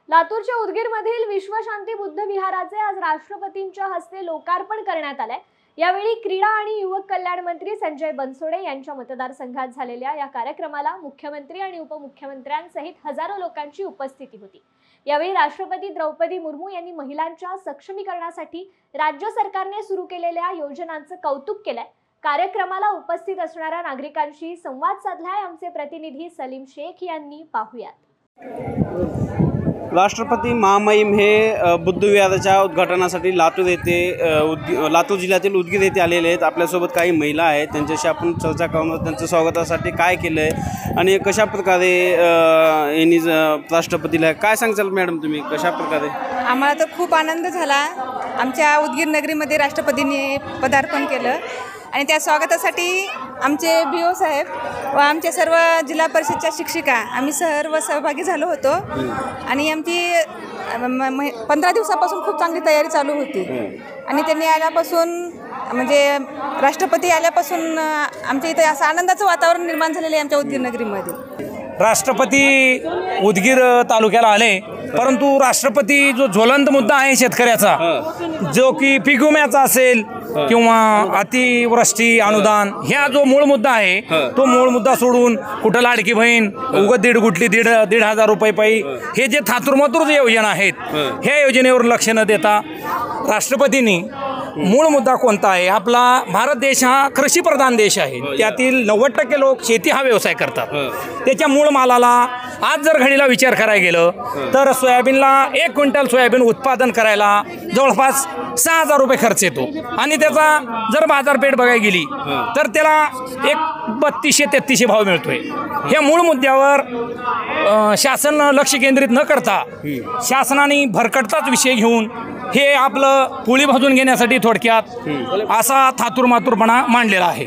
लातूरच्या उदगीरमधील विश्वशांती बुद्ध विहाराचे आज राष्ट्रपतींच्या हस्ते लोकार्पण करण्यात आले। यावेळी क्रीडा आणि युवक कल्याण मंत्री संजय बनसोडे यांच्या मतदारसंघात झालेल्या या कार्यक्रमाला मुख्यमंत्री आणि उपमुख्यमंत्र्यांसहित हजारो लोकांची उपस्थिती होती। यावेळी राष्ट्रपती द्रौपदी मुर्मू यांनी महिलांच्या सक्षमीकरणासाठी राज्य सरकारने सुरू केलेल्या योजनांचं कौतुक केलंय। कार्यक्रमाला उपस्थित असणाऱ्या नागरिकांशी संवाद साधलाय आमचे प्रतिनिधी सलीम शेख यांनी। पाहूयात। राष्ट्रपती महामहिम हे बुद्ध विहाराच्या उद्घाटनासाठी लातूर जिल्ह्यातील उदगीर येथे आलेले आहेत। आपल्यासोबत काही महिला आहेत, त्यांच्याशी आपण चर्चा करणार। त्यांचं स्वागतासाठी काय केलं आहे आणि कशा प्रकारे यांनी राष्ट्रपतीला काय सांगाल मॅडम, तुम्ही कशा प्रकारे? आम्हाला तर खूप आनंद झाला। आमच्या उदगीर नगरीमध्ये राष्ट्रपतींनी पदार्पण केलं आणि त्या स्वागतासाठी आमचे BO साहेब व आमच्या सर्व जिल्हा परिषदच्या शिक्षिका आम्ही सर्व सहभागी झालो होतो आणि आमची 15 दिवसापासून खूप चांगली तयारी चालू होती आणि त्यांनी आल्यापासून म्हणजे राष्ट्रपती आल्यापासून आमच्या इथे असं आनंदाचं वातावरण निर्माण झालेलं आहे आमच्या उदगीर नगरीमध्ये। राष्ट्रपती उदगीर तालुक्याला आले, परंतु राष्ट्रपती जो ज्वलंत मुद्दा आहे शेतकऱ्याचा, जो की पीक विम्याचा असेल किंवा अतिवृष्टी अनुदान, ह्या जो मूळ मुद्दा आहे तो मूळ मुद्दा सोडून कुठं लाडकी बहीण उगत दीड हजार रुपये पायी हे जे थातुरमातुर योजना आहेत, ह्या योजनेवर लक्ष न देता राष्ट्रपतींनी मूळ मुद्दा कोणता आहे? आपला भारत देश हा कृषीप्रधान देश आहे, त्यातील 90% लोक शेती हा व्यवसाय करतात। त्याच्या मूळ मालाला आज जर घडीला विचार करायला गेलं तर सोयाबीनला 1 क्विंटल सोयाबीन उत्पादन करायला जवळपास 6000 रुपये खर्च येतो आणि त्याचा जर बाजारपेठ बघायला गेली तर त्याला एक 3200-3300 भाव मिळतोय। ह्या मूळ मुद्द्यावर शासन लक्ष केंद्रित न करता शासनाने भरकटताच विषय घेऊन हे आपलं पोळी भाजून घेण्यासाठी थोडक्यात असा थातुरमातुरपणा मांडलेला आहे।